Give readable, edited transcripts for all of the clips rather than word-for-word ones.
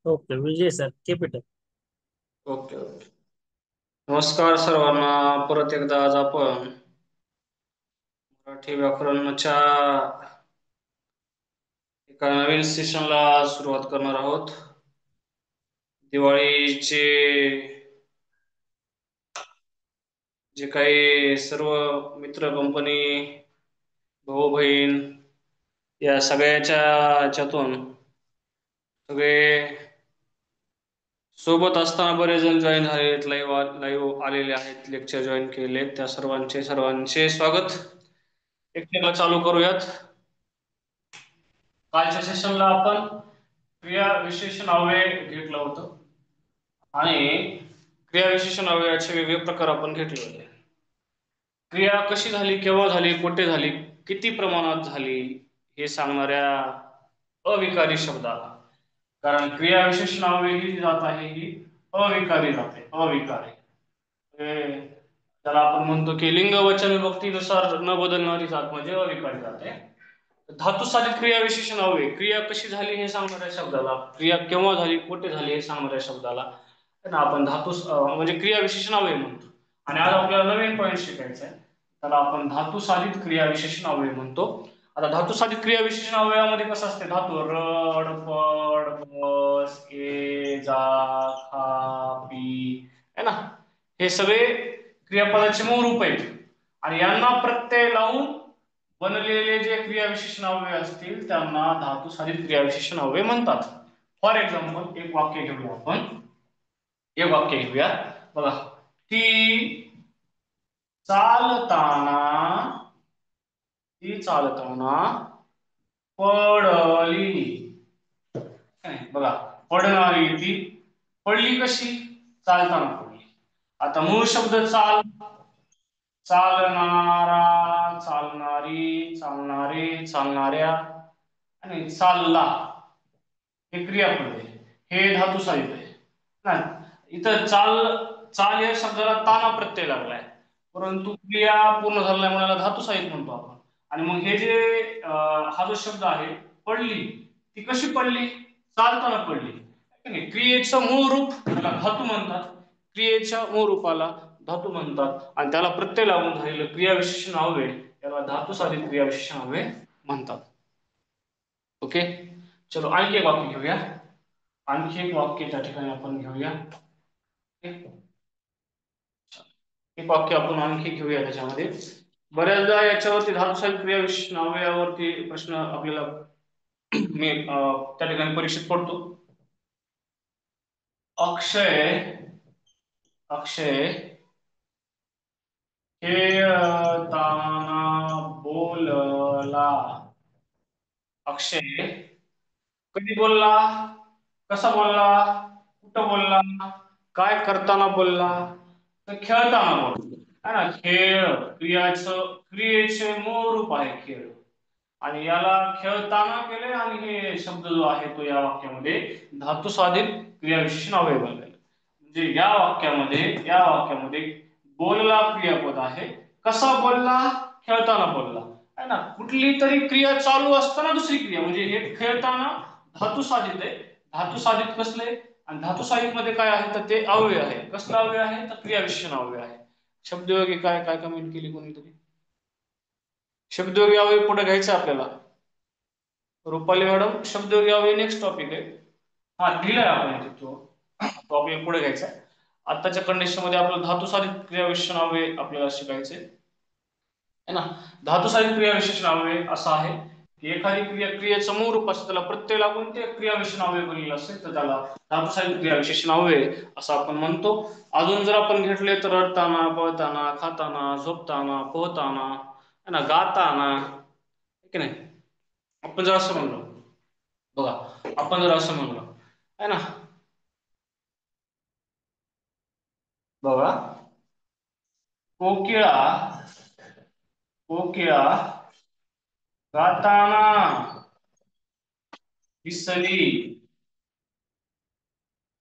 Okay, विजय sir, capital. Okay okay. नमस्कार सर्वांना. परत एकदा आज आपण मराठी व्याकरणाच्या एका नवीन सेशनला सुरुवात करणार आहोत. दिवाळीचे जे काही सर्व मित्र कंपनी, भाऊ बहीण या सगळ्याच्या याच्यातून सगळे सोबत असताना बरेच जण जॉईन झाले आहेत, लाईव्ह आलेले आहेत, लेक्चर जॉईन केले. त्या सर्वांचे सर्वांचे स्वागत. लेक्चरला चालू करूयात. कालच्या सेशनला आपण क्रिया विशेषण अव्यय घेतलं होतं आणि क्रिया विशेषण अव्ययाचे वेगवेगळे प्रकार आपण घेतले होते. क्रिया कशी झाली, केव्हा झाली, कुठे झाली, किती प्रमाणात झाली हे सांगणाऱ्या अविकारी शब्दाला, कारण क्रिया विशेषण अव्यय ही जात आहे ही अविकारी जाते. अविकारी त्याला आपण म्हणतो की लिंग वचन विभक्तीनुसार न बदलणारी जात म्हणजे अविकारी जाते. धातू साधित क्रिया विशेषण अव्यय, क्रिया कशी झाली हे सांगणाऱ्या शब्दाला, क्रिया केव्हा झाली, कुठे झाली हे सांगणाऱ्या शब्दाला आपण धातू म्हणजे क्रिया विशेषण अव्यय म्हणतो. आणि आज आपल्याला नवीन पॉईंट शिकायचा आहे, त्याला आपण धातू साधित क्रिया विशेषण अव्यय म्हणतो. आता धातू साधित क्रिया विशेषण अव्ययामध्ये कसं असते, धातू रड, पड, बस, ये, जा, खा, पी है ना, हे सगळे क्रियापदाचे मूळ रूप आहेत आणि यांना प्रत्यय लावून बनलेले जे क्रियाविशेषण अव्यय असतील त्यांना धातू साधित क्रियाविशेषण अव्यय म्हणतात. फॉर एक्झाम्पल एक वाक्य घेऊया आपण. एक वाक्य घेऊया बघा. ती चालताना ती चालताना पडली. बघा, पडणारी ती पडली कशी, चालताना पडली. आता मूळ शब्द चाल, चालणारा, चालणारी, चालणारे, चालणाऱ्या आणि चालला हे क्रियापद आहे, हे धातू साधित आहे ना. इथं चाल, चाल या शब्दाला ताना प्रत्यय लागलाय, परंतु क्रिया पूर्ण झालेल्या मुलाला धातू साधित म्हणतो आपण. आणि मग हे जे हा जो शब्द आहे पडली, ती कशी पडली, चालताना पडली. क्रियेचं मूळ रूप त्याला धातू म्हणतात, क्रियेच्या मूळ रूपाला धातू म्हणतात आणि त्याला प्रत्यय लावून झालेलं क्रियाविशेषण अव्यय त्याला धातू साधित क्रियाविशेषण अव्यय म्हणतात. ओके, चलो आणखी एक वाक्य घेऊया. आणखी एक वाक्य त्या ठिकाणी आपण घेऊया. एक वाक्य आपण आणखी घेऊया. त्याच्यामध्ये बऱ्याचदा याच्यावरती धातू साधित क्रियाविशेषण अव्ययावरती प्रश्न आपल्याला मी त्या ठिकाणी परीक्षेत पडतो. अक्षय, अक्षय खेळताना बोलला. अक्षय कधी बोलला, कसा बोलला, कुठं बोलला, काय करताना बोलला, तर खेळताना बोलला है ना. खेळ क्रियेचे मूळ रूप आहे खेळ आणि याला खेळताना केले आणि हे शब्द जो आहे तो या वाक्यामध्ये धातू साधित क्रियाविशेषण अव्यय बनलेला. म्हणजे या वाक्यामध्ये बोलला क्रियापद आहे. कसा बोलला, खेळताना बोलला है ना. कुठली तरी क्रिया चालू असताना दुसरी क्रिया, म्हणजे हे खेळताना धातू साधित आहे. धातू साधित कसले आणि धातू साधित मध्ये काय आहे तर ते अव्यय आहे. कसला अव्यय आहे तर क्रियाविशेषण अव्यय आहे. शब्दयोगी काय काय कमेंट केली कोणीतरी, शब्दयोगी अव्यय पुढे घ्यायचं आपल्याला. रुपाली मॅडम, शब्दयोगी अव्यय नेक्स्ट टॉपिक आहे. हा दिलाय आपण तो आपल्याला पुढे घ्यायचा आहे. आताच्या कंडिशन मध्ये आपल्याला धातू साधित क्रियाविशेषण अव्यय आपल्याला शिकायचे है ना. धातू साधित क्रियाविशेषण अव्यय असा आहे की एखादी क्रियेचं मूळ रूप असतं त्याला प्रत्यय लागून ते क्रियाविशेषण अव्यय बनलेलं असेल तर त्याला धातू साधित क्रियाविशेषण अव्यय असं आपण म्हणतो. अजून जर आपण घेतले तर रडताना, पळताना, खाताना, झोपताना, पोहताना है ना, गाताना, की नाही. आपण जर असं म्हणलो बघा, आपण जर असं म्हणलो है ना बघा, कोकिळा, कोकिळा गाताना दिसली.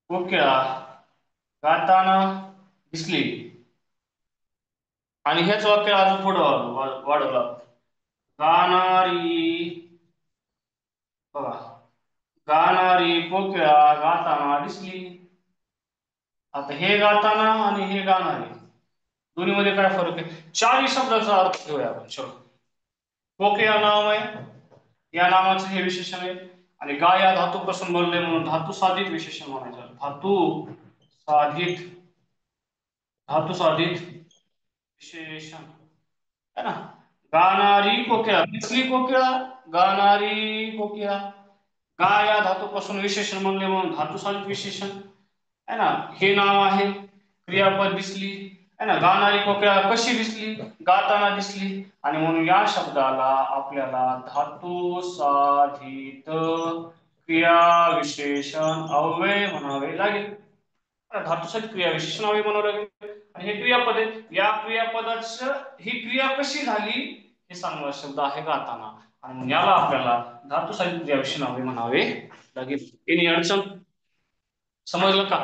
कोकिळा गाताना दिसली. आणि हेच वाक्य अजून पुढे वाढवलं. गाणारी, बघा, गाणारी कोकिळा गाताना दिसली. आता हे गाताना आणि हे गाणारे दोन्हीमध्ये काय फरक आहे? चारही शब्दाचा अर्थ घेऊया आपण. चलो, कोकिळा नाव आहे, या नावाचं हे विशेषण आहे, आणि गा या धातूपासून बनले म्हणून धातू साधित विशेषण म्हणायचं. धातू साधित विशेषण है ना. गाणारी कोकिळा, दिसली कोकिळा, गाणारी कोकिळा. गा या धातूपासून विशेषण बनले म्हणून धातू साधित विशेषण है ना. हे नाव आहे, क्रियापद दिसली है ना. गाणारी कोकिळा कशी दिसली? गाताना दिसली, आणि म्हणून या शब्दाला आपल्याला धातू साधित क्रिया विशेषण अव्यय म्हणावे लागेल. धातू साधित क्रिया विशेषण अव्यय म्हणावे लागेल. आणि हे क्रियापद आहे, या क्रियापदाचं ही क्रिया कशी झाली हे सांगणारा शब्द आहे गाताना, आणि याला आपल्याला धातू साधित क्रिया विशेषण अव्यय म्हणावे लागेल. एनी अडचण? समजलं का?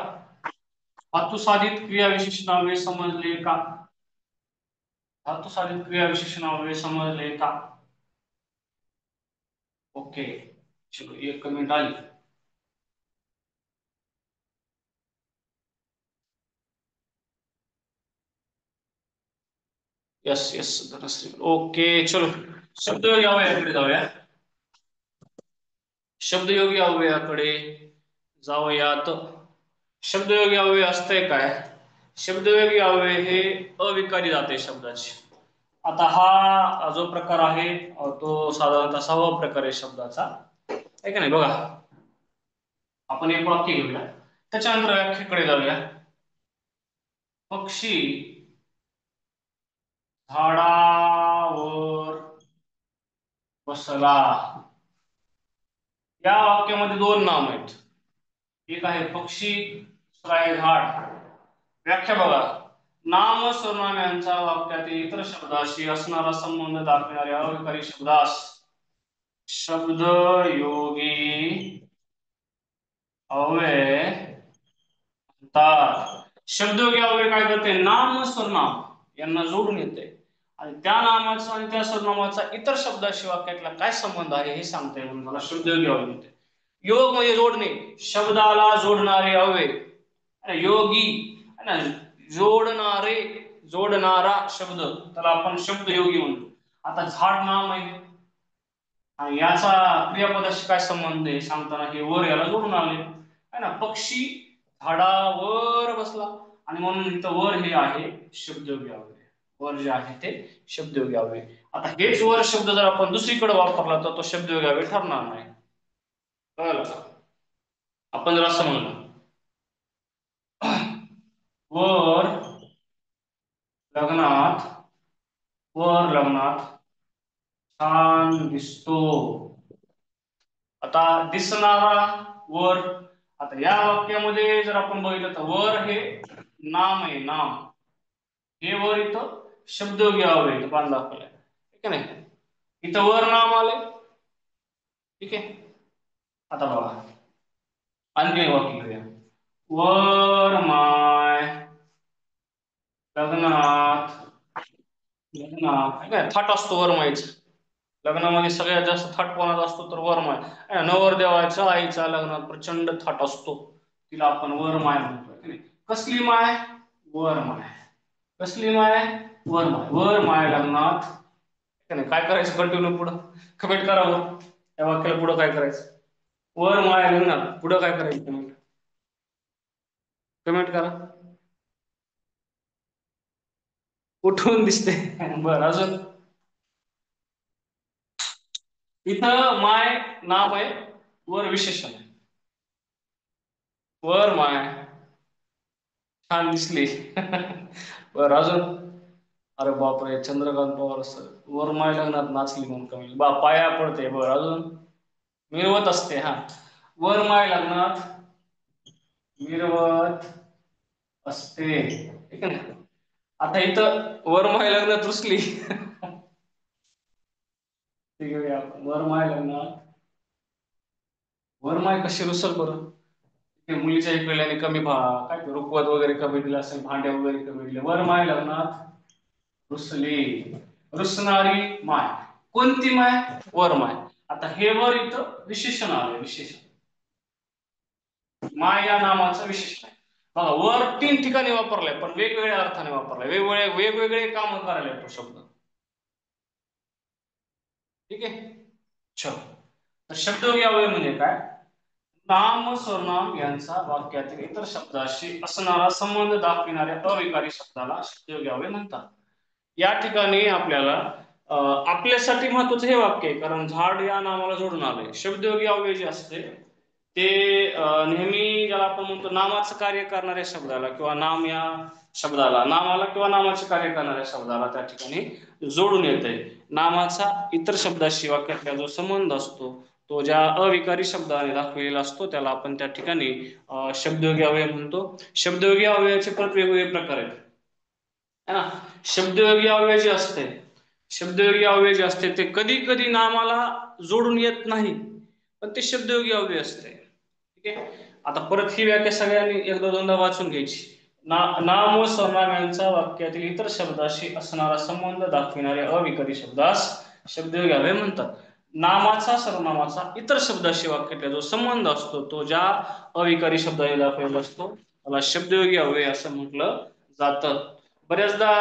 धातू साधित क्रिया विशेषणावे समजले का? धातू साधित क्रिया विशेषणावे समजले का? ओके, चलो एक कमेंट आली. Yes yes Dhanashree, okay. चलो शब्दयोगी अव्ययाकडे जाऊया. शब्दयोगी अव्ययाकडे जाऊयात. शब्दयोगी अव्यय असतंय काय? शब्दयोगी अव्यय हे अविकारी जाते शब्दाची. आता हा जो प्रकार आहे तो साधारणतः 6वा प्रकार आहे शब्दाचा, आहे का नाही. बघा, आपण एक वाक्य घेऊया, त्याच्यानंतर व्याख्येकडे जाऊया. पक्षी झाडावर बसला. या वाक्यामध्ये दोन नाम आहेत, एक आहे पक्षी, दुसरा आहे झाड. व्याख्या बघा. नाम सर्वनाम्यांचा वाक्यातील इतर शब्दाशी असणारा संबंध दाखविणाऱ्या अविकारी शब्दास शब्दयोगी अव्यय म्हणतात. शब्दयोगी अव्यय काय करते? नाम सर्वनाम यांना जोडून येते, आणि त्या नामाचा आणि त्या सर्वनामाचा इतर शब्दाशी वाक्यातला काय संबंध आहे हे सांगते, म्हणून मला शब्दयोगी अव्यय म्हणते. योग म्हणजे जोडणे, शब्दाला जोडणारे अव्यय. योगी जोडणारे, जोडणारा शब्द, त्याला आपण शब्दयोगी म्हणतो. आता झाड नाम आहे, आणि याचा क्रियापदाशी काय संबंध आहे सांगताना हे वर याला जोडून आले है ना. पक्षी झाडावर बसला, आणि म्हणून इथं वर हे आहे शब्दयोगी अव्यय. वर जे आहे ते शब्दयोगी अव्यय. आता हेच वर शब्द जर आपण दुसरीकडे वापरला तर तो शब्दयोगी अव्यय ठरणार नाही. कळलं का? आपण जर असं म्हणलं, वर लग्नात, वर लग्नात छान दिसतो. आता दिसणारा वर, आता या वाक्यामध्ये जर आपण बघितलं तर वर हे नाम आहे, नाम. हे वर इथं शब्दयोगी अव्यय इथं बांध दाखवलाय, ठीक आहे नाही. इथं वर नाम आले, ठीक आहे. आता बघा, आणखी एक वाक्य घेऊया. वर माय लग्नात, लग्नात काय थाट असतो वर मायचा. लग्नामध्ये सगळ्यात जास्त थाट कोणाचा असतो तर वरमाय. नवरदेवाच्या आईच्या लग्नात प्रचंड थाट असतो, तिला आपण वरमाय म्हणतो. कसली माय? वरमाय. कसली माय? वरमाय. वरमाय लग्नात, काय करायचं कंटिन्यू पुढं? कमेंट करा बरं, या वाक्याला पुढं काय करायचं? वरमाय लग्नात पुढं काय करायचं? कमेंट करा. उठून दिसते. बरं, अजून इथं माय नाव आहे, वर विशेषण आहे. वर माय छान दिसली. बर, अजून? अरे बापरे, चंद्रकांत पवार सर वर माय लग्नात नाचली म्हणून कमी बा पाया पडते. बर, अजून? मिरवत असते. हा, वर माय लग्नात मिरवत असते, ठीक आहे ना. आता इथं वर माय लग्नात रुसली. ठीक आहे, वर माय लग्नात, वर माय कशी रुसल बरं? मुलीच्या इकडल्याने कमी काय रुखवत वगैरे कमी दिला असेल, भांडे वगैरे कमी दिले. वर माय लग्नात रुसली, रुसणारी माय. कोणती माय? वर माय. आता हे वर इथं विशेषण आलं, विशेषण. मा या नामाचं विशेषण आहे. बघा वर 3 ठिकाणी वापरलाय पण वेगवेगळ्या अर्थाने वापरलाय, वेगवेगळे वेगवेगळे काम करायला तो शब्द. ठीक आहे. चलो, तर शब्दयोगी अवयव म्हणजे काय? नाम सर्वनाम यांचा वाक्यातील इतर शब्दाशी असणारा संबंध दाखविणाऱ्या अविकारी शब्दाला शब्दयोगी अवयव म्हणतात. या ठिकाणी आपल्याला आपल्यासाठी महत्वाचं हे वाक्य आहे, कारण झाड या नामाला जोडून आलंय. शब्दयोगी अवयव जे असते ते नेहमी ज्याला आपण म्हणतो नामाचं कार्य करणाऱ्या शब्दाला किंवा नाम या शब्दाला, नामाला किंवा नामाचे कार्य करणाऱ्या शब्दाला त्या ठिकाणी जोडून येते. नामाचा इतर शब्दाशी वाक्यातला जो संबंध असतो तो ज्या अविकारी शब्दाने दाखवलेला असतो त्याला आपण त्या ठिकाणी शब्दयोगी अवयव म्हणतो. शब्दयोगी अवयवाचे परत वेगवेगळे प्रकार आहेत, है ना. शब्दयोगी अवयव जे असते, शब्दयोगी अवयव जे असते ते कधी कधी नामाला जोडून येत नाही, पण ते शब्दयोगी अवयव असते. ठीक आहे. आता परत ही व्याख्या सगळ्यांनी एकदा दोनदा वाचून घ्यायची. नाम व सर्वनाम यांचा वाक्यातील इतर शब्दाशी असणारा संबंध दाखविणारे अविकारी शब्दास शब्दयोगी अवयव म्हणतात. नामाचा सर्वनामाचा इतर शब्दाशी वाक्यातला जो संबंध असतो तो ज्या अविकारी शब्दाने दाखवलेला असतो त्याला शब्दयोगी अवयव असं म्हटलं जातं. बऱ्याचदा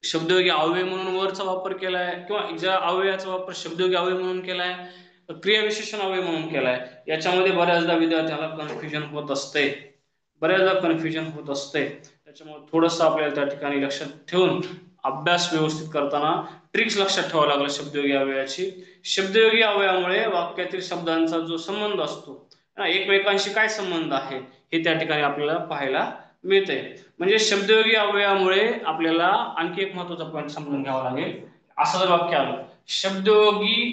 शब्दयोगी अवयव म्हणून वरचा वापर केलाय किंवा ज्या अवयवाचा वापर शब्दयोगी अवयव म्हणून केलाय, क्रियाविशेषण अवयव म्हणून केलाय, याच्यामध्ये बऱ्याचदा विद्यार्थ्याला कन्फ्युजन होत असते, त्याच्यामुळे थोडंसं आपल्याला त्या ठिकाणी लक्षात ठेवून अभ्यास व्यवस्थित करताना ट्रिक्स लक्षात ठेवावं लागलं शब्दयोगी अवयवाची. शब्दयोगी अवयवामुळे वाक्यातील शब्दांचा जो संबंध असतो एकमेकांशी काय संबंध आहे हे त्या ठिकाणी आपल्याला पाहायला मिळते. म्हणजे शब्दयोगी अवयवामुळे आपल्याला आणखी एक महत्वाचा पॉईंट समजून घ्यावा लागेल. असं जर वाक्य आलं,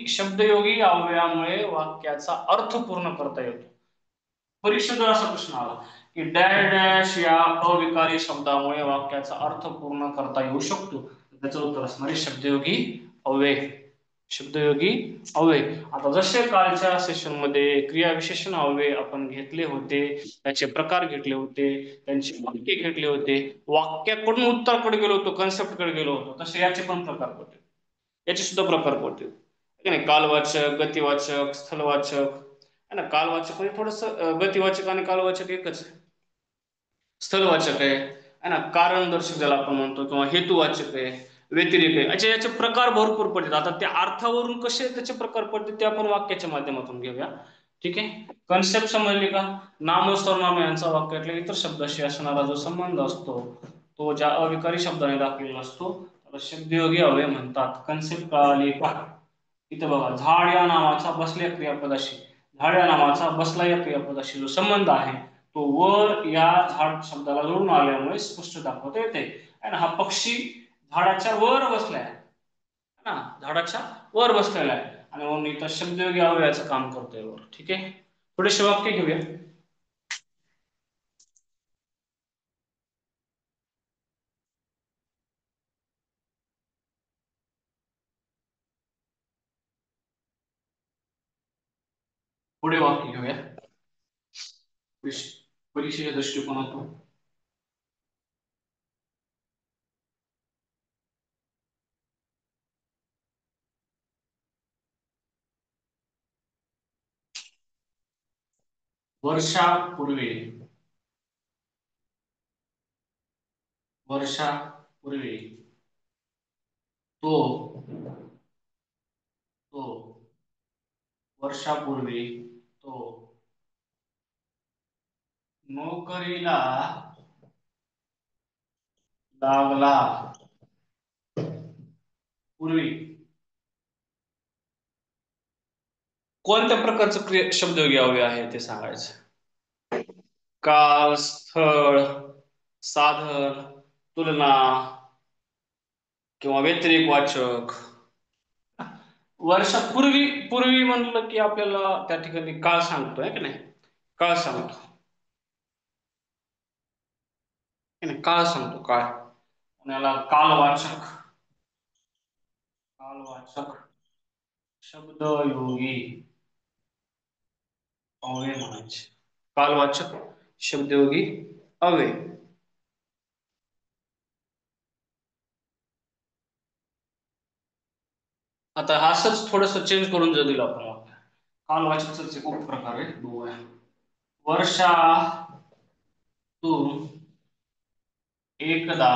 शब्दयोगी अवयवामुळे वाक्याचा अर्थ पूर्ण करता येतो. परीक्षेत असा प्रश्न आला की डॅश डॅश या अविकारी शब्दामुळे वाक्याचा अर्थ पूर्ण करता येऊ शकतो, त्याचं उत्तर असणार आहे शब्दयोगी अव्यय. शब्दयोगी अव्यय. आता जसे कालच्या सेशन मध्ये क्रियाविशेषण अव्यय आपण घेतले होते, त्याचे प्रकार घेतले होते, त्यांचे वाक्य घेतले होते, वाक्याकडून उत्तराकडे गेलो होतो, कन्सेप्टकडे गेलो होतो, तसे याचे पण प्रकार पडतील, याचे सुद्धा प्रकार पडतील. कालवाचक, गतिवाचक, स्थलवाचक है ना. कालवाचक म्हणजे थोडस गतिवाचक आणि कालवाचक एकच आहे. स्थलवाचक आहे ना, कारण दर्शक ज्याला आपण म्हणतो, किंवा हेतुवाचक आहे, व्यतिरेक आहे. अच्छा, याचे प्रकार भरपूर पडतात. आता त्या अर्थावरून कसे त्याचे प्रकार पडतात ते आपण वाक्याच्या माध्यमातून घेऊया. ठीक आहे. कन्सेप्ट समजली का? नाम सर्वनाम यांचा वाक्यातल्या इतर शब्दाशी असणारा जो संबंध असतो तो ज्या अविकारी शब्दाने दाखवलेला असतो त्याला शब्दयोगी अवयव म्हणतात. कन्सेप्ट कळाली का? इथे बघा, झाड या नावाचा बसल्या क्रियापदाशी, झाड या नावाचा बसला या क्रियापदाशी जो संबंध आहे तो वर या झाड शब्दाला जोडून आल्यामुळे स्पष्ट दाखवता येते. आणि हा पक्षी झाडाच्या वर बसलाय ना, झाडाच्या वर बसलेला आहे आणि म्हणून इथं शब्दयोगी अवयवाचं काम करतोय वर. ठीक आहे. थोडेसे वाक्य घेऊया. पुढे वाक्य घेऊया परीक्षेच्या दृष्टिकोनातून. वर्षापूर्वी, वर्षापूर्वी तो, तो वर्षापूर्वी तो नोकरीला लागला. पूर्वी कोणत्या प्रकारचं शब्दयोगी अवयव आहे ते सांगायचं. काल, स्थळ, साधन, तुलना किंवा व्यतिरेक वाचक. वर्षापूर्वी पूर्वी म्हणलं की आपल्याला त्या ठिकाणी काळ सांगतोय की नाही, काळ सांगतो की नाही, काळ सांगतो काळ. याला कालवाचक, कालवाचक शब्दयोगी अव्यय म्हणायचे. कालवाचक शब्दयोगी अव्यय. आता असंच थोडस चेंज करून जर दिलं आपण कालवाचकचे खूप प्रकार आहेत, बघूया. वर्षातून एकदा,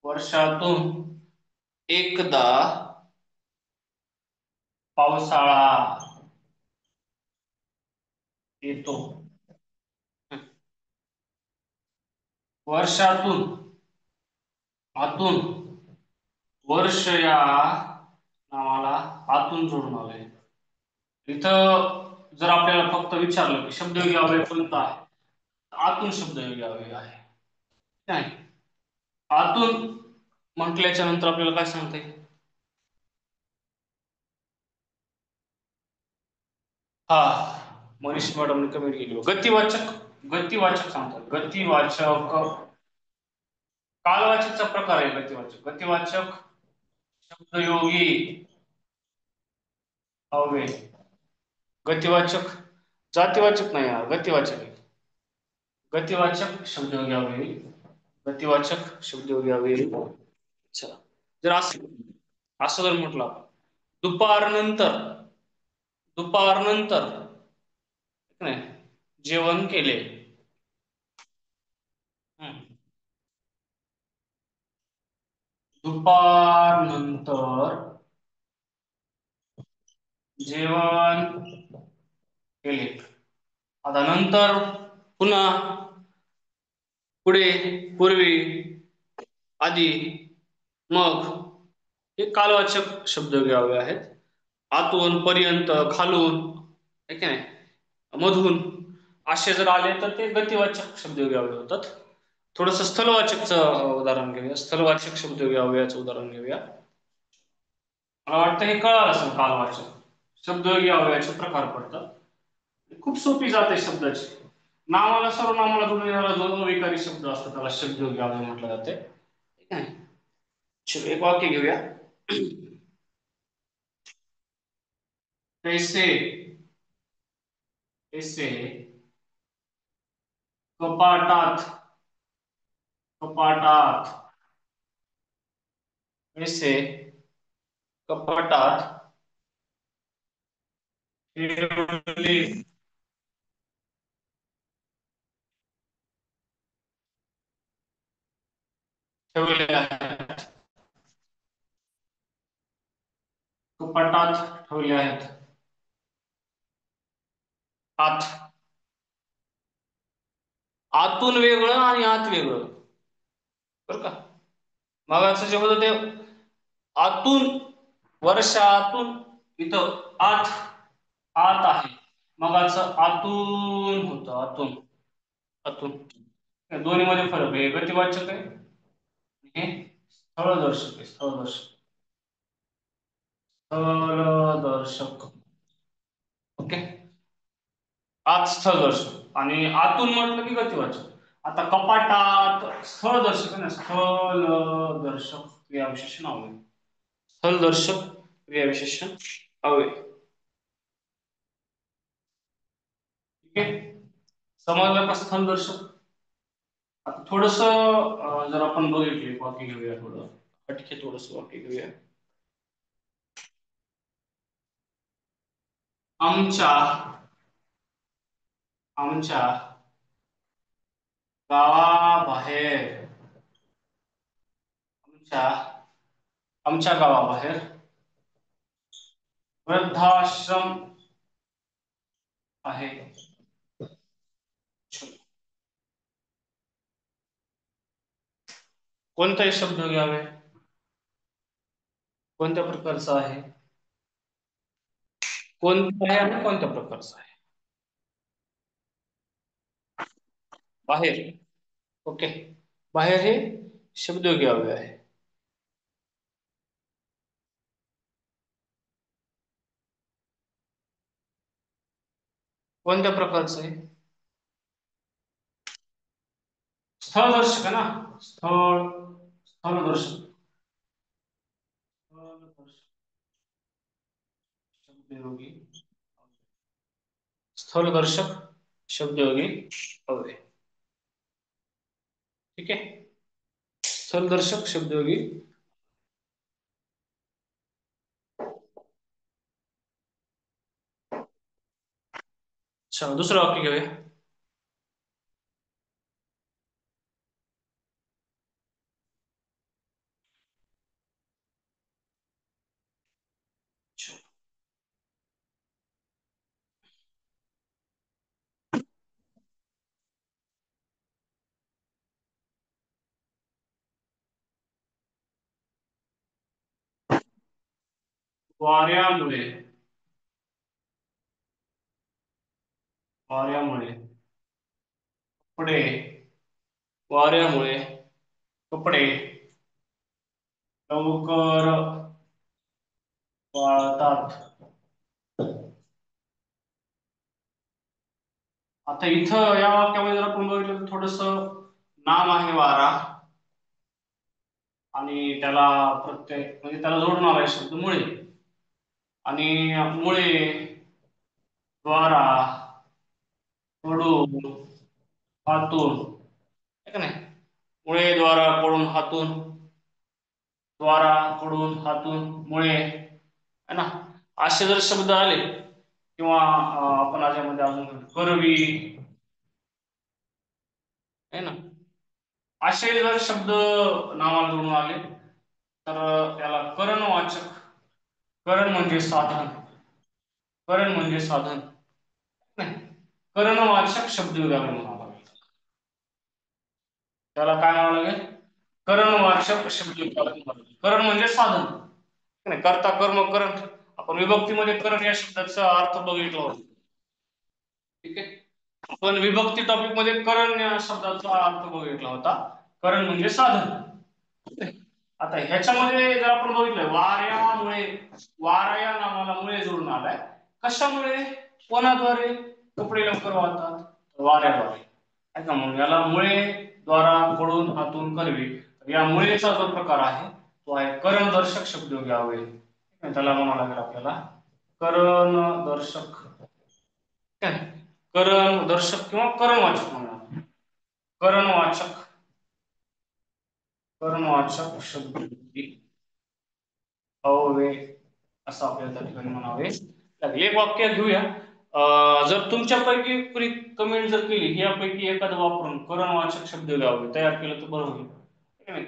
वर्षातून एकदा पावसाळा येतो. वर्षातून, आतून, वर्ष या नावाला आतून जोडून आलंय. इथं जर आपल्याला फक्त विचारलं की शब्दयोगी अवयव कोणता आहे, आतून शब्दयोगी अवयव आहे. नाही, आतून म्हटल्याच्या नंतर आपल्याला काय सांगता येईल? हा, मनीष मॅडमने कमेंट केली. गतिवाचक, गतिवाचक सांगतात. गतिवाचक कालवाचकचा प्रकार आहे. गतिवाचक, गतिवाचक शब्दयोगी अव्यय. गतिवाचक जातीवाचक नाही यार, गतिवाचक आहे. गतिवाचक शब्दयोगी अव्यय, गतिवाचक शब्दयोगी अव्यय. अच्छा, जर असं जर म्हटलं दुपार नंतर, दुपार नंतर नाही जेवण केले. दुपार नंतर जेवण केले. आता नंतर पुन्हा पुढे, पूर्वी, आधी, मग हे कालवाचक शब्दयोगी अव्यय आहेत. आतून, पर्यंत, खालून, ठीक आहे, मधून असे जर आले तर ते गतिवाचक शब्दयोगी अव्यय होतात. थोडस स्थलवाचकचं उदाहरण घेऊया. स्थलवाचक शब्दयोगी अव्ययाचं उदाहरण घेऊया. मला वाटतं हे कळालं असेल. कालवाचक शब्दयोगी अव्ययाचे प्रकार पडतात. खूप सोपी जात आहे शब्दाची. नावाला, सर्वनामाला जोडून येणारा जो अविकारी शब्द असतो त्याला शब्दयोगी अव्यय म्हटलं जाते. ठीक आहे. चलो एक वाक्य घेऊया. पैसे, पैसे कपाटात, कपाटात, पैसे कपाटात ठेवले, ठेवले आहेत. कपाटात ठेवले आहेत. आत, आतून वेगळं आणि आत वेगळं बरं का. मगाचं जे होतं ते आतून, वर्षातून, इथं आत, आत आहे. मगाचं आतून होतं, आतून, आतून. दोन्ही मध्ये फरक आहे. गतिवाचक आहे, हे स्थळदर्शक आहे. स्थळदर्शक, स्थळदर्शक. ओके, आत स्थळदर्शक आणि आतून म्हटलं की गतिवाचक. आता कपाटात स्थळदर्शक आहे ना, स्थळदर्शक क्रियाविशेषण अव्यय. स्थळदर्शक क्रियाविशेषण अव्यय. ठीक आहे, समजलं का स्थळदर्शक? आता थोडस जर आपण बघितले, वाक्य घेऊया. थोडं हटके थोडस वाक्य घेऊया. आमच्या, आमच्या गावाबाहेर, आमच्या, आमच्या गावाबाहेर वृद्धाश्रम आहे. कोणताही शब्द घ्यावे, कोणत्या प्रकारचा आहे, कोणता आहे आणि कोणत्या प्रकारचा आहे. बाहेर, ओके, बाहेर हे शब्दयोगी अव्यय आहे. कोणत्या प्रकारचं आहे? स्थळदर्शक आहे ना, स्थळ, स्थळदर्शक, स्थळदर्शक शब्दयोगी, स्थळदर्शक शब्दयोगी अव्यय. ठीक आहे, स्थळदर्शक शब्दयोगी. अच्छा, दुसरं वाक्य घेऊया. अच्छा. वाऱ्यामुळे. वाऱ्यामुळे कपडे. वाऱ्यामुळे कपडे लवकर वाळतात. आता इथं या वाक्यामध्ये जर आपण बघितलं तर थोडस नाम आहे वारा, आणि त्याला प्रत्यय म्हणजे त्याला जोडून आलाय शब्द मुळे. आणि मुळे, द्वारा, कडून, हातून, है का नाही. मुळे, द्वारा, कडून, हातून. द्वारा, कडून, हातून, मुळे, है ना. असे जर शब्द आले किंवा आपण याच्यामध्ये अजून करवी, है ना, असे जर शब्द नावाला जोडून आले तर त्याला करणवाचक. करण म्हणजे साधन. करण म्हणजे साधन नाही, करणवाचक शब्द योगाला म्हणावं लागेल. त्याला काय म्हणावं लागेल? करणवाचक शब्द योगाला म्हणावं लागेल. करण म्हणजे साधन नाही, कर्ता कर्म करण. आपण विभक्तीमध्ये करण या शब्दाचा अर्थ बघितला होता. ठीक आहे. आपण विभक्ती टॉपिक मध्ये करण या शब्दाचा अर्थ बघितला होता. करण म्हणजे साधन. आता ह्याच्यामध्ये जर आपण बघितलं वाऱ्यामुळे, वारा या नावाला मुळे जोडून आलाय. कशामुळे? कोणाद्वारे कपडे लवकर वाळतात? वाऱ्याद्वारे. आहे का. मग याला मुळे, द्वारा, कडून, हातून, करवी. या मुळेचा जो प्रकार आहे तो आहे करणदर्शक शब्द घ्यावे. त्याला म्हणावं लागेल आपल्याला करणदर्शक. करणदर्शक किंवा करणवाचक म्हणा. करणवाचक. करणवाचक शब्द हवे असं आपल्याला त्या ठिकाणी म्हणावे लागेल. एक वाक्य घेऊया. जर तुमच्यापैकी कुणी कमेंट जर केली यापैकी एखादं वापरून करणवाचक शब्द लावले तयार केलं तर बरं होईल.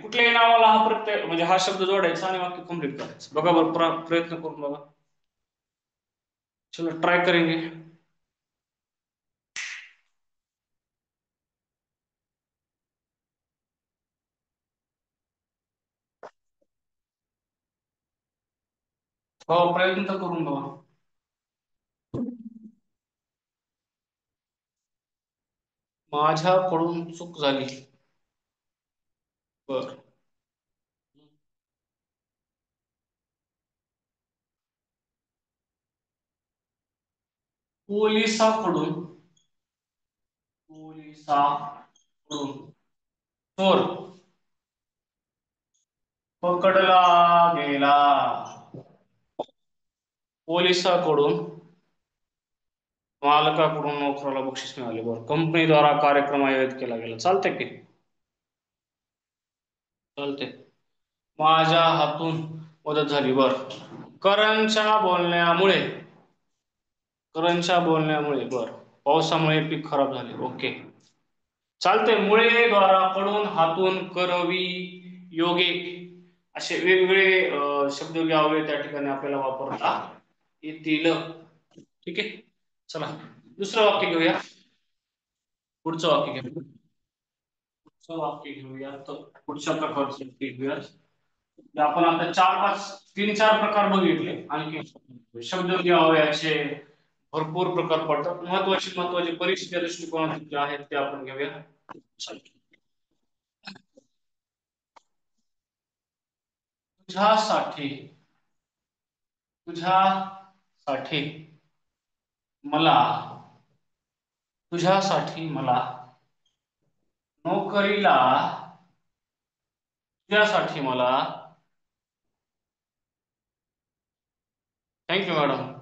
कुठल्याही नावाला हा प्रत्यय म्हणजे हा शब्द जोडायचा आणि वाक्य कम्प्लीट करायचं. बघा बरं, प्रयत्न करून बघा. चलो ट्राय करेंगे. हो, प्रयत्न तर करून बघा. माझ्याकडून चूक झाली. बर. पोलिसाकडून. पोलिसाकडून चोर पकडला गेला. पोलिसाकडून मालकाकडून नोकराला बक्षीस मिळाले. बरं. कंपनीद्वारा कार्यक्रम आयोजित केला गेला. चालतंय की? चालते. माझ्या हातून मदत झाली. बर. करणच्या बोलण्यामुळे. करणच्या बोलण्यामुळे. बर. पावसामुळे पीक खराब झाले. ओके. चालते. मुळे, द्वारा, कडून, हातून, करवी, योगे असे वेगवेगळे शब्द घ्यावे त्या ठिकाणी आपल्याला वापरता येतील. ठीक आहे. चला दुसरं वाक्य घेऊया. पुढचं वाक्य घेऊया. पुढचं वाक्य घेऊया तर पुढच्या प्रकारचं वाक्य घेऊया. आपण आता चार पाच तीन चार प्रकार बघितले. आणखी शब्द घ्यावे असे भरपूर प्रकार पडतात. महत्वाचे परीक्षेच्या दृष्टिकोनातून जे आहेत ते आपण घेऊया. तुझ्यासाठी. तुझ्यासाठी मला. तुझ्यासाठी मला नोकरीला. तुझ्यासाठी मला. Thank you madam.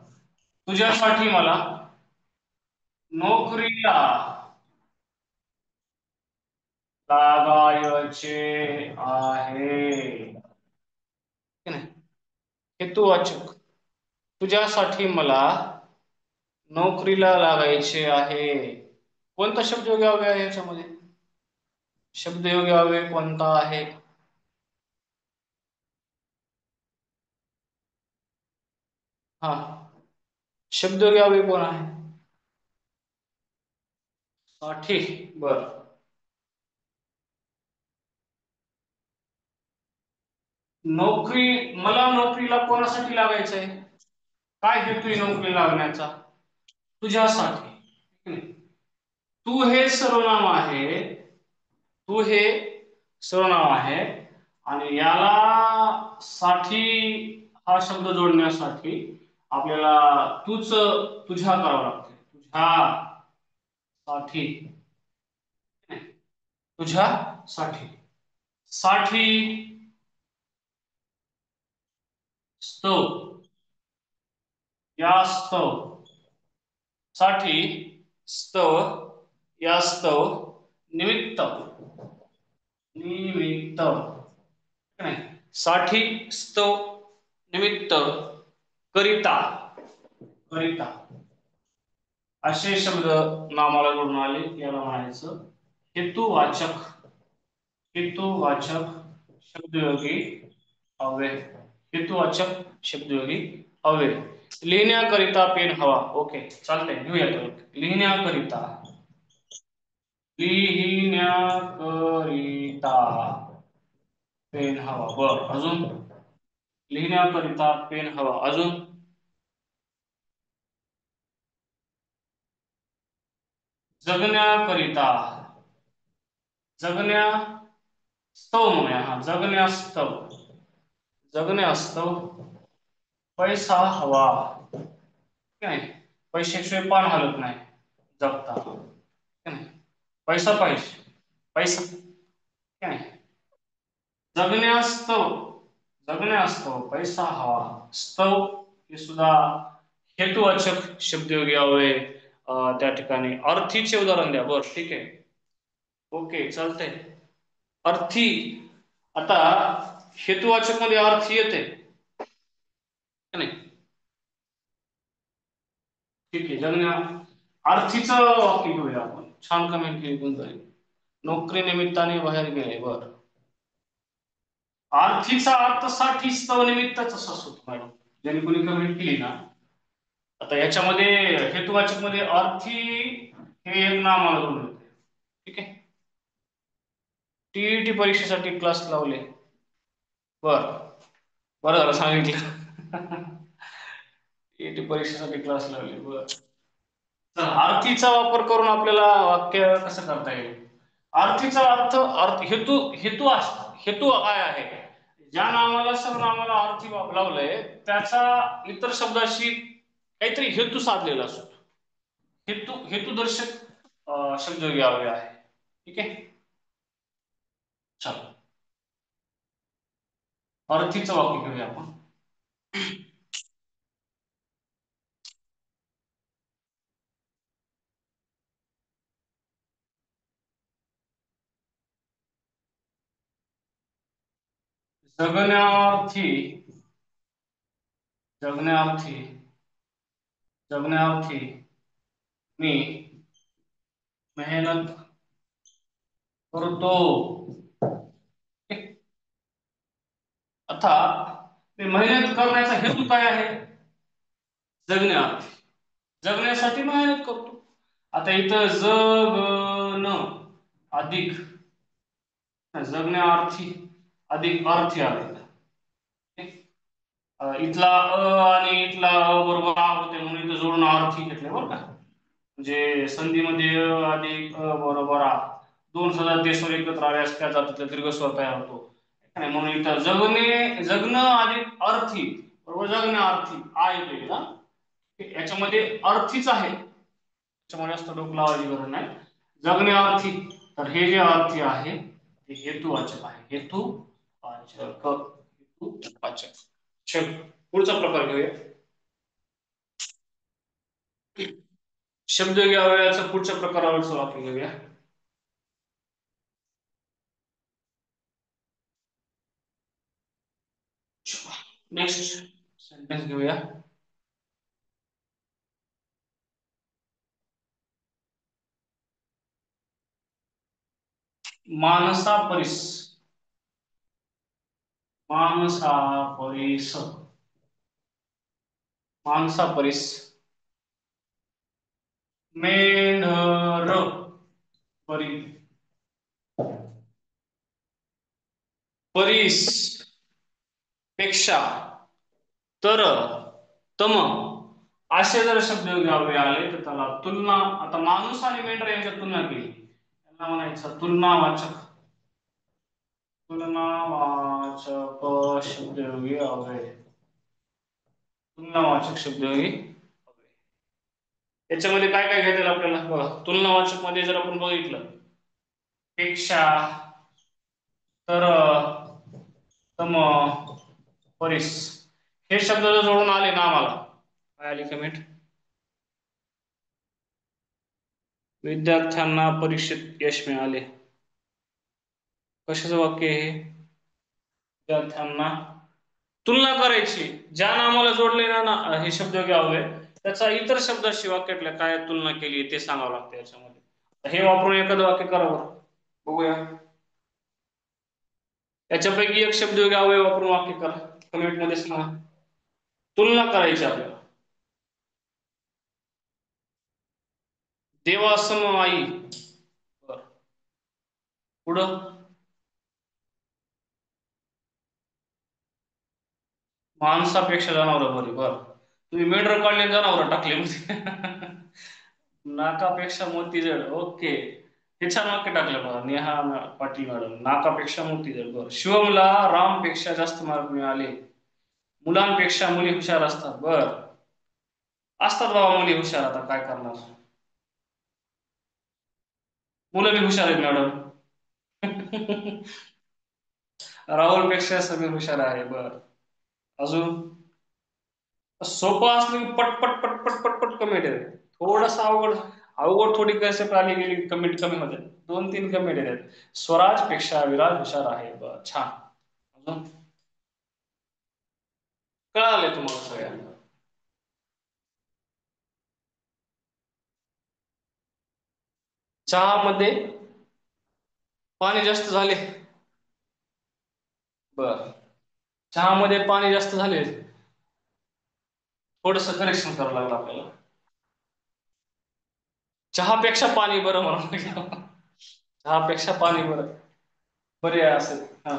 तुझ्यासाठी मला नोकरीला लागायचे आहे. की नाही. हेतुवाचक. तुझ्यासाठी मला नोकरीला लागायचे आहे. कोणता शब्दयोगी अव्यय आहे याच्यामध्ये? शब्दयोगी अव्यय कोणता आहे? हा, शब्दयोगी अव्यय कोण आहे? साठी. बर. नोकरी, मला नोकरीला कोणासाठी लागायचंय? काय हेतू आहे नोकरी लागण्याचा? तुझ्यासाठी. ठीक आहे? तू हे सर्वनाम आहे. तू हे सर्वनाम आहे आणि याला साठी हा शब्द जोडण्यासाठी आपल्याला तूच तुझ्या करावं लागते. तुझ्या साठी. तुझ्या साठी. साठी स्तव. यास्तव. साठी स्तव यास्तव निमित्त. निमित्त. नाही, साठी स्तव निमित्त करिता. करिता असे शब्द नामाला जोडून आले याला म्हणायचं हेतुवाचक. हेतुवाचक शब्दयोगी अव्यय. हेतुवाचक शब्दयोगी अव्यय. लिहिण्याकरिता पेन हवा. ओके, चालतंय, घेऊया तो. लिहिण्याकरिता. लिहिण्याकरिता पेन हवा. बर, अजून? लिहिण्याकरिता पेन हवा. अजून? जगण्याकरिता. जगण्या स्तव म्हणूया. हा, जगण्यास्तव. जगण्यास्तव पैसा हवा. काय? पैशाशिवाय पान हलत नाही जगता. काय? पैसा पाहिजे. पैसा. काय? जगण्यास्तव. जगण्यास्तव पैसा हवा. स्तव हे सुद्धा हेतुवाचक शब्दयोगी अव्यय. त्या ठिकाणी अर्थीचे उदाहरण द्या. बरं, ठीक आहे. ओके, चालतंय. अर्थी. आता हेतुवाचक मध्ये अर्थी येते का नाही? ठीक आहे, जगण्या अर्थीचं वाक्य घेऊया आपण. छान कमेंट केली कोणतरी. नोकरी निमित्ताने बाहेर गेले. बर. अर्थीचा अर्थ साठी स्तव निमित्तच असा होतो मॅडम. ज्यांनी कोणी कमेंट केली ना. आता याच्यामध्ये हेतुवाचक मध्ये अर्थी हे एक नाम आलं. ठीक आहे. टीईटी परीक्षेसाठी क्लास लावले. बर. बरं झालं सांगितलं. टीईटी परीक्षेसाठी क्लास लावले. बर. तर अर्थीचा वापर करून आपल्याला वाक्य कसं करता येईल? अर्थीचा अर्थ अर्थ हेतू. हेतू असतो. हेतू काय आहे? ज्या नामाला सर्वनामाला अर्थी लावलंय त्याचा इतर शब्दाशी काहीतरी हेतू साधलेला असतो. हेतू हेतुदर्शक शब्द घ्यावे आहे. ठीक आहे. चला, अर्थीचं वाक्य घेऊया आपण. जगण्यार्थी. जगण्यार्थी. जगण्यार्थी मी मेहनत करतो. आता ते मेहनत करण्याचा हेतू काय आहे? जगण्यार्थी. जगण्यासाठी मेहनत करतो. आता इथं जगन अधिक जगण्यार्थी अधिक अर्थी आले. इथला आणि इथला बरोबर होते म्हणून इथं जोडून अर्थी घेतले बरं का. म्हणजे संधीमध्ये अधिक बरोबर दोन सदस्य एकत्र आले असत्या त्याचा दीर्घ स्वर तयार होतो. म्हणून इथं जगणे जगणं अधिक अर्थी बरोबर. जगण्यार्थी आ येतोय ना. याच्यामध्ये अर्थीच आहे. त्याच्यामुळे जास्त डोकं लावायची गरज नाही. जगण्यार्थी. तर हे जे अर्थी आहे ते हेतुवाचक आहे. हेतुवाचक. हेतुवाचक. चल, पुढचा प्रकार घेऊया. शब्द अव्ययाचा पुढच्या प्रकारावरचं वाक्य घेऊया. नेक्स्ट सेंटेन्स घेऊया. मानसा परिस. मानसा परिस. मानसा परिस. मेंढर परी. परिस पेक्षा, तर, तम असे जर शब्द घ्यावे आले तर त्याला तुलना. आता माणूस आणि मेंढर यांच्यात तुलना केली, त्यांना म्हणायचं तुलनावाचक. तुलनावाचक शब्दयोगी अव्यय. तुलनावाचक शब्दयोगी अव्यय. याच्यामध्ये काय काय घेता येईल आपल्याला बघा. तुलनावाचक मध्ये जर आपण बघितलं, पेक्षा, तर, तम, परिस, हे शब्द जर जोडून आले ना आम्हाला, काय आली कमेंट? विद्यार्थ्यांना परीक्षेत यश मिळाले. कशाचं वाक्य आहे हे? विद्यार्थ्यांना तुलना करायची, ज्या नामाला जोडले ना हे शब्द घ्यावे, त्याचा इतर शब्दाशी वाक्यातल्या काय तुलना केली ते सांगावं लागतं याच्यामध्ये. हे वापरून एखादं वाक्य करा बरं, बघूया. याच्यापैकी एक शब्द घ्यावे वापरून वाक्य करा, कमेंट मध्ये सांगा. तुलना करायची आपल्याला. देवासम आई. बर, पुढं. माणसापेक्षा जनावर बरी. बर, तुम्ही मेंढर काढले, जनावर टाकले नाकापेक्षा मोती जड. ओके, हे छान वाक्य टाकलं बघा, नेहा पाटील मॅडम. नाकापेक्षा मोती जड. बर, शिवमला रामपेक्षा जास्त मार्क मिळाले. मुलांपेक्षा मुली हुशार असतात. बर, असतात बाबा मुली हुशार, आता काय करणार, मुलं बी हुशार आहेत मॅडम. राहुल पेक्षा सगळे हुशार आहे. बर, अजून. सोपं असलं की पट पट पट पट पट पट कमेंट आहे. थोडस अवघड, अवघड थोडी कसे आली गेली कमेंट कमी मध्ये. दोन तीन कमेंट आहेत. स्वराज पेक्षा विराज हुशार आहे. बर, छान. अजून कळाले तुम्हाला सगळ्यांना? चहा मध्ये पाणी जास्त झाले. बर, चहा मध्ये पाणी जास्त झाले, थोडस करेक्शन करावं लागलं आपल्याला. चहापेक्षा पाणी बरं म्हणून. चहापेक्षा पाणी बरं, बरे असेल. हा,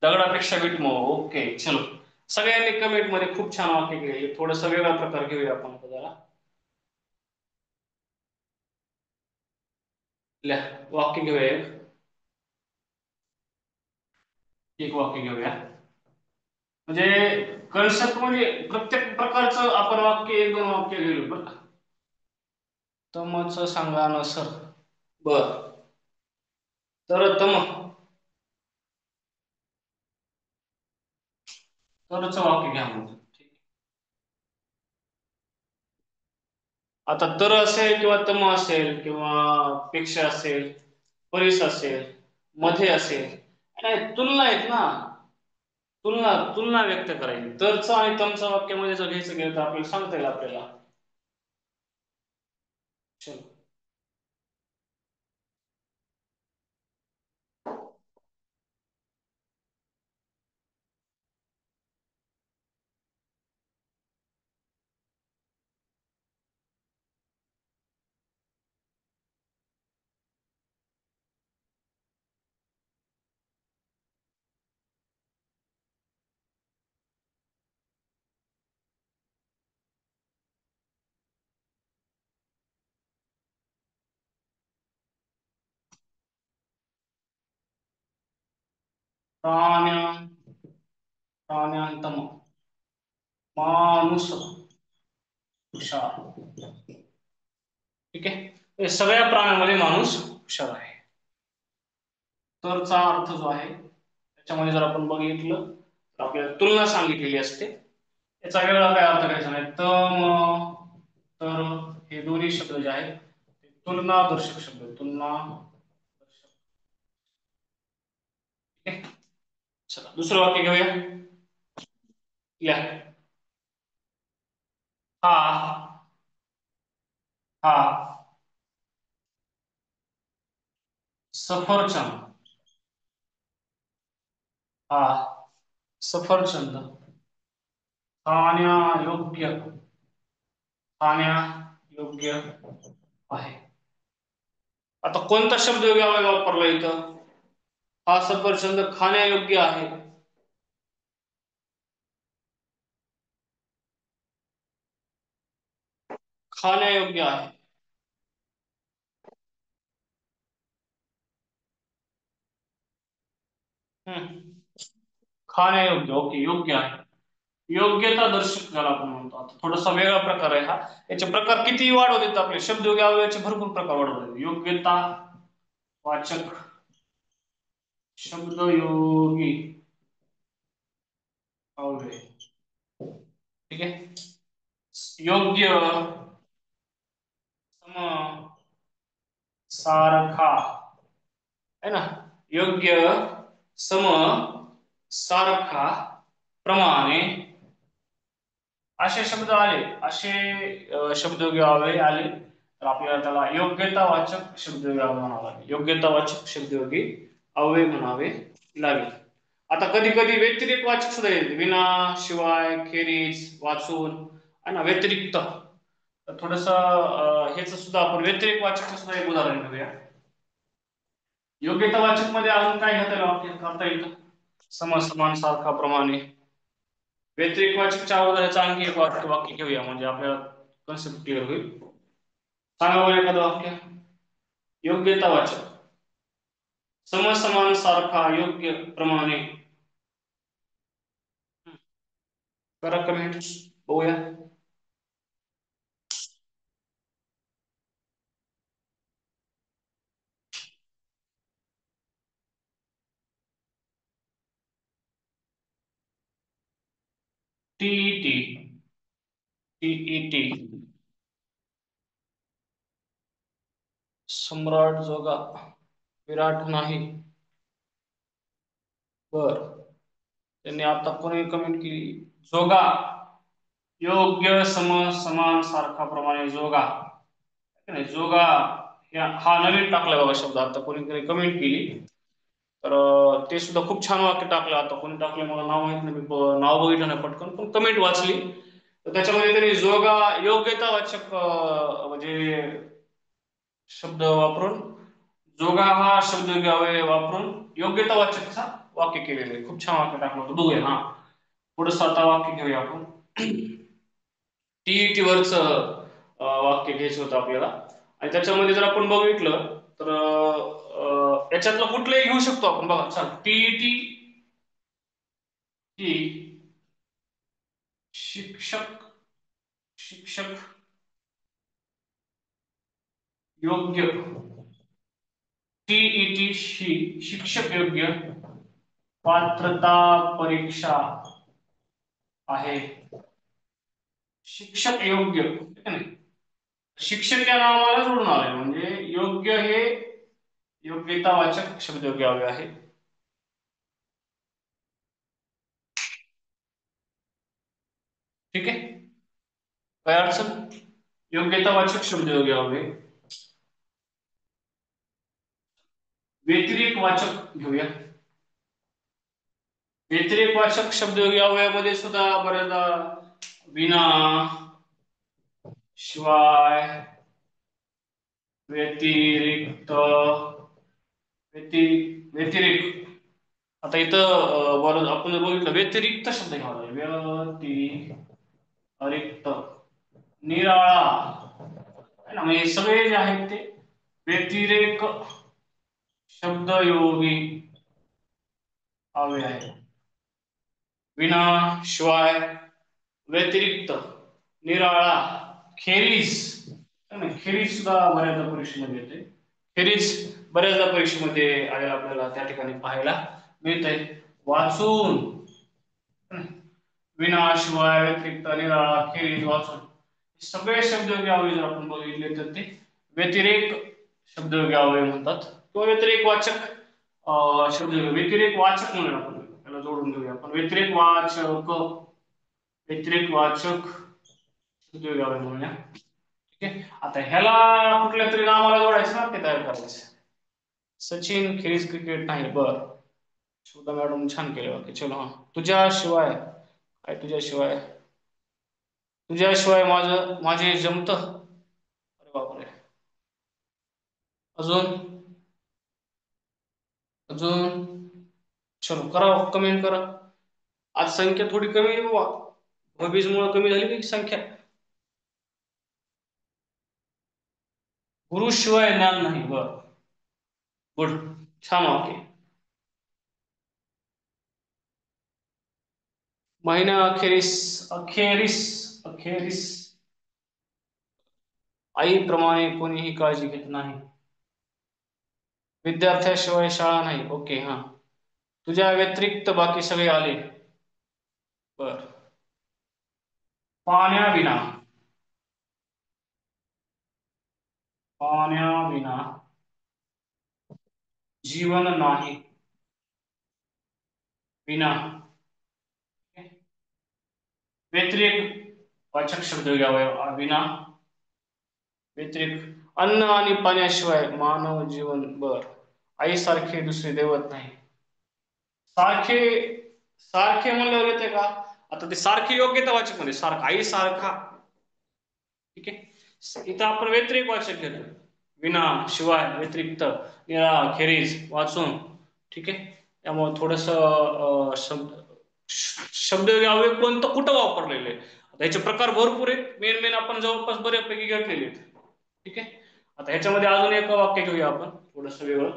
दगडापेक्षा वीट मऊ. ओके, चलो. सगळ्यांनी कमेंट मध्ये खूप छान वाक्य केले. थोडस वेगळा प्रकार घेऊया आपण आता जरा. वाक्य घेऊया एक वाक्य घेऊया. म्हणजे कन्सेप्ट मध्ये प्रत्येक प्रकारचं आपण वाक्य एक दोन वाक्य घेऊ बरं का. तमच सांगा न सर. बर, तर तम, तरच वाक्य घ्या मग. आता तर असेल किंवा तम असेल किंवा पेक्षा असेल, परिस असेल, मध्ये असेल, नाही तुलना आहेत ना. तुलना, तुलना व्यक्त करायची. तरचं आणि तमचं वाक्यामध्ये जर घ्यायचं गेलं तर आपल्याला सांगता येईल आपल्याला. चलो. प्राण्या, प्राण्यांतम, माणूस हुशार. ठीक आहे, हे सगळ्या प्राण्यांमध्ये माणूस हुशार आहे. तरचा अर्थ जो आहे त्याच्यामध्ये जर आपण बघितलं तर आपल्याला तुलना सांगितलेली असते. याचा वेगळा काय अर्थ करायचा नाही. तम, तर, हे दोन्ही शब्द जे आहेत ते तुलना दर्शक शब्द, तुलना दर्शक. ठीक आहे, चला दुसरं वाक्य घेऊया. या, हा, हा, सफरचंद. हा सफरचंद खाण्यायोग्य, खाण्यायोग्य आहे. आता कोणता शब्द वापरला इथं? हा सफरचंद खाण्यायोग्य आहे. खाण्यायोग्य आहे. हम्म. खाण्यायोग्य, ओके, योग्य आहे. योग्यता दर्शक ज्याला आपण म्हणतो. आता थोडासा वेगळा प्रकार आहे हा. याचे प्रकार किती वाढवत येतात आपले शब्दयोगी अवयवाचे भरपूर प्रकार वाढवत येतात. योग्यता वाचक शब्दयोगी अवयव. ठीक आहे. योग्य, सम, सारखा, है ना. योग्य, सम, सारखा, प्रमाणे असे शब्द आले, असे शब्दयोगी अवयव आले तर आपल्याला त्याला योग्यतावाचक शब्दयोगी अवयव म्हणावे लागेल. योग्यतावाचक शब्दयोगी अवयव म्हणावे लागेल. आता कधी कधी व्यतिरिक्त वाचक सुद्धा येते. विना, शिवाय, खेरीज, वाचून, है ना, व्यतिरिक्त. तर थोडस हेच सुद्धा आपण व्यतिरिक्त वाचक सुद्धा एक उदाहरण घेऊया. योग्यतावाचक मध्ये अजून काय घेता येईल वाक्य करता येईल? सम, समान, सारखा, प्रमाणे. व्यतिरिक्त वाचकच्या अगोदर ह्याचं आणखी एक वाक्य घेऊया म्हणजे आपल्याला कन्सेप्ट क्लिअर होईल. सांगा बरं एखादं वाक्य. योग्यतावाचक, सम, समान, सारखा, योग्य, प्रमाणे. करा कमेंट, बघूया. टीईटी, टीईटी, सम्राट जोगा, विराट नाही. बर, त्यांनी आता कोणी कमेंट केली? जोगा, योग्य, सम, समान, सारखा, प्रमाणे, जोगा. नाही, जोगा हा नवीन टाकला बघा शब्द आता कोणीतरी कमेंट केली. तर ते सुद्धा खूप छान वाक्य टाकलं. आता कोणी टाकलं मला नाव माहित नाही, मी नाव बघितलं नाही पटकन, पण कमेंट वाचली. तर त्याच्यामध्ये त्यांनी जोगा योग्यतावाचक म्हणजे शब्द वापरून, जोगा हा शब्द वापरून योग्यतावाचकचा वाक्य केलेलं आहे. खूप छान वाक्य टाकलं होतं. बघूया. हा पुढे आता वाक्य घेऊया आपण. टीईटी वरच वाक्य घ्यायचं होतं आपल्याला. आणि त्याच्यामध्ये जर आपण बघितलं तर याच्यातलं कुठलंही घेऊ शकतो आपण. बघा, चल. टीईटी ही शिक्षक, शिक्षक योग्य, टीईटी ही शिक्षक योग्य पात्रता परीक्षा आहे. शिक्षक योग्य, ठीक आहे ना. शिक्षक या नावाला जोडून आले म्हणजे योग्य हे योग्यतावाचक शब्दयोगी अवयव आहे. ठीक आहे. काय अडचण? योग्यतावाचक शब्दयोगी अवयव. व्यतिरेक वाचक घेऊया. व्यतिरेक वाचक शब्दयोगी अवयवामध्ये सुद्धा बऱ्याचदा विना, शिवाय, व्यतिरिक्त, व्यतिरिक्त. आता इथं बरं आपण बघितलं व्यतिरिक्त शब्द घ्यावा लागेल. व्यतिरिक्त, निराळा, है ना. म्हणजे सगळे जे आहेत ते व्यतिरेक शब्दयोगी अवयव आहे. विना, शिवाय, व्यतिरिक्त, निराळा, खेरीज. खेरीज सुद्धा बऱ्याचदा परीक्षेमध्ये येते. खेरीज बऱ्याचदा परीक्षेमध्ये आलेला आपल्याला त्या ठिकाणी पाहायला मिळतंय. वाचून, विना, शिवाय, व्यतिरिक्त, निराळा, खेरीज, वाचून सगळे शब्दयोगी अवयव जर आपण बघितले तर ते व्यतिरेक शब्दयोगी अवयव म्हणतात किंवा व्यतिरेक वाचक शब्दयोगी. व्यतिरेक वाचक म्हणून आपण त्याला जोडून घेऊया आपण. व्यतिरेक वाचक, व्यतिरेक वाचक शब्दयोगी अवयव म्हणूया. ठीक आहे. आता ह्याला कुठल्या तरी नावाला जोडायचं ना, ते तयार करायचं. सचिन खेरीज क्रिकेट नाही. बर, शोधा मॅडम छान केलं. ओके चलो. हा, तुझ्याशिवाय काय? तुझ्याशिवाय माझे जमत. अरे बापरे. अजून अजून चलो करा, कमेंट करा. आज संख्या थोडी कमी आहे बाबा. हॉबीज मुळे कमी झाली की संख्या. गुरुशिवाय ज्ञान नाही. बर, गुड, छान वाक्य. महिना अखेरीस, अखेरीस, अखेरीस आईप्रमाणे कोणीही काळजी घेत नाही. विद्यार्थ्याशिवाय शाळा नाही. ओके हा. तुझ्या व्यतिरिक्त बाकी सगळे आले. बर. पाण्याविना, पाण्याविना जीवन नाही. विना, व्यतिरिक्त वाचक शब्द घ्यावा. विना, व्यतिरिक्त. अन्न आणि पाण्याशिवाय मानव जीवन. बर. आई सारखे दुसरे दैवत नाही. सारखे, सारखे म्हणल्यावर येते का? आता ते सारखे योग्यता वाचक मध्ये सारखा, आई सारखा. ठीक आहे. इथं आपण व्यतिरिक्त वाचक घेतो. विना, शिवाय, व्यतिरिक्त, निळा, खेरीज, वाचून. ठीक आहे. त्यामुळे थोडस शब्द अवयव कोणतं कुठं वापरलेले आहे. आता याचे प्रकार भरपूर आहेत. मेन मेन आपण जवळपास बऱ्यापैकी घेतलेले आहेत. ठीक आहे. आता ह्याच्यामध्ये अजून एक वाक्य घेऊया आपण, थोडस वेगळं.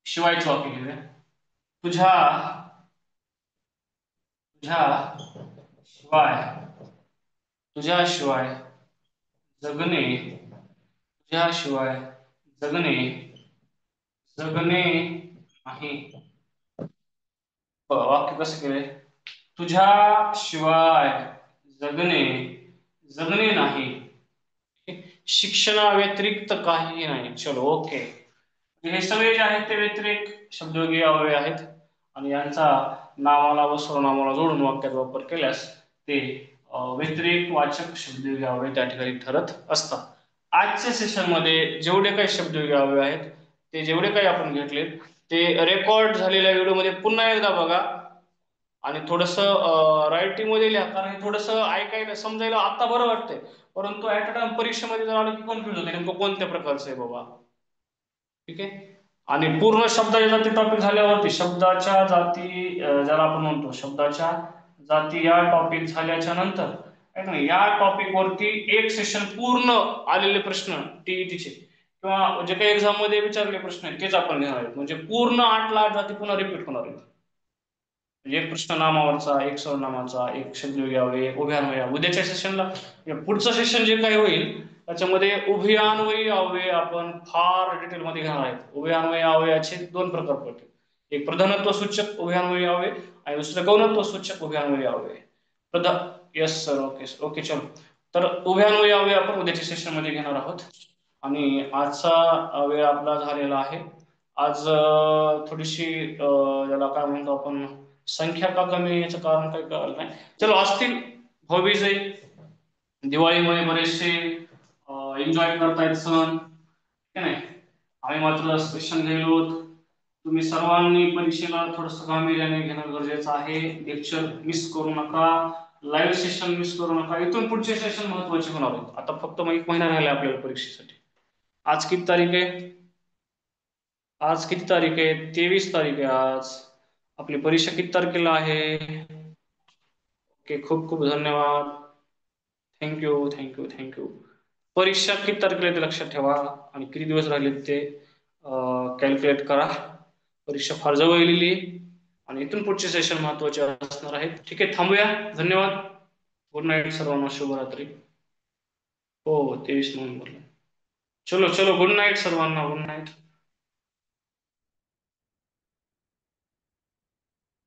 शिवायचं वाक्य घेऊया. तुझ्या तुझ्या शिवाय, तुझ्याशिवाय जगणे, तुझ्याशिवाय जगणे, जगणे नाही. वाक्य कसं केलंय? तुझ्याशिवाय जगणे, जगणे नाही. शिक्षणाव्यतिरिक्त काहीही नाही. चलो ओके. हे सगळे जे आहेत ते व्यतिरिक्त शब्दयोगी अव्यय आहेत आणि यांचा नामाला व सर्वनामाला जोडून वाक्यात वापर केल्यास ते व्यतिरिक्त वाचक शब्दयोगी अव्यय त्या ठिकाणी ठरत असतात. आजच्या सेशन मध्ये जेवढे काही शब्दयोगी अव्यय आहेत ते जेवढे काही आपण घेतले ते रेकॉर्ड झालेल्या व्हिडिओमध्ये पुन्हा एकदा बघा आणि थोडस रायटिंग मध्ये लिहा, कारण हे थोडस ऐकायला समजायला आता बरं वाटतंय, परंतु ऍट अ टाइम परीक्षेमध्ये जर आलं की कन्फ्युज होते नेमकं कोणत्या प्रकारचं आहे बाबा. ठीक आहे. आणि पूर्ण शब्दाच्या जाती टॉपिक झाल्यावरती शब्दाच्या जाती ज्याला आपण म्हणतो शब्दाच्या जाती या टॉपिक झाल्याच्या नंतर या टॉपिक वरती एक सेशन पूर्ण आलेले प्रश्न टीईटीचे किंवा जे काही एक्झाम मध्ये विचारले प्रश्न आहेत तेच आपण घेणार आहेत. म्हणजे पूर्ण 8 जाती पुन्हा रिपीट होणार आहेत. एक प्रश्न नामावरचा, एक सर्वनामाचा, एक शब्दयोगी अव्यय, एक उभयान्वयी. उद्याच्या सेशनला पुढचं सेशन जे काही होईल त्याच्यामध्ये उभयान्वयी अव्यय आपण फार डिटेल मध्ये घेणार आहेत. उभयान्वयी अव्ययाचे 2 प्रकार पडतील. एक प्रधानत्व सूचक उभयान्वयी अव्यय आणि दुसरं गौणत्व सूचक उभयान्वयी अव्यय. यस सर, ओके ओके चलो. तर उभयान्वयी अव्यय आपण उद्याच्या सेशन मध्ये घेणार आहोत आणि आजचा वेळ आपला झालेला आहे. आज थोडीशी याला काय म्हणतो आपण संख्या का कमी याचं कारण काही कळलं नाही. चलो असतील. हॉबीज आहे, दिवाळीमध्ये बरेचसे एन्जॉय करतायत सण. ठीक नाही. आम्ही मात्र सेशन गेलो. तुम्ही सर्वांनी परीक्षेला थोडस गांभीर्याने घेणं गरजेचं आहे. लेक्चर मिस करू नका, लाईव्ह सेशन मिस करू नका. इथून पुढचे सेशन महत्वाचे होणार आहेत. आता फक्त 1 महिना राहिला आपल्याला परीक्षेसाठी. आज किती तारीख आहे? आज किती तारीख आहे? 23 तारीख आहे आज. आपली परीक्षा किती तारखेला आहे? ओके, खूप खूप धन्यवाद. Thank you thank you thank you. परीक्षा किती तारखेला ते लक्षात ठेवा आणि किती दिवस राहिले ते कॅल्क्युलेट करा. परीक्षा फार जवळ येलेली आणि इथून पुढचे सेशन महत्वाचे असणार आहेत. ठीक आहे, थांबूया. धन्यवाद. गुड नाईट सर्वांना, शुभरात्री. हो, 23 नोव्हेंबरला. चलो चलो, गुड नाईट सर्वांना, गुड नाईट.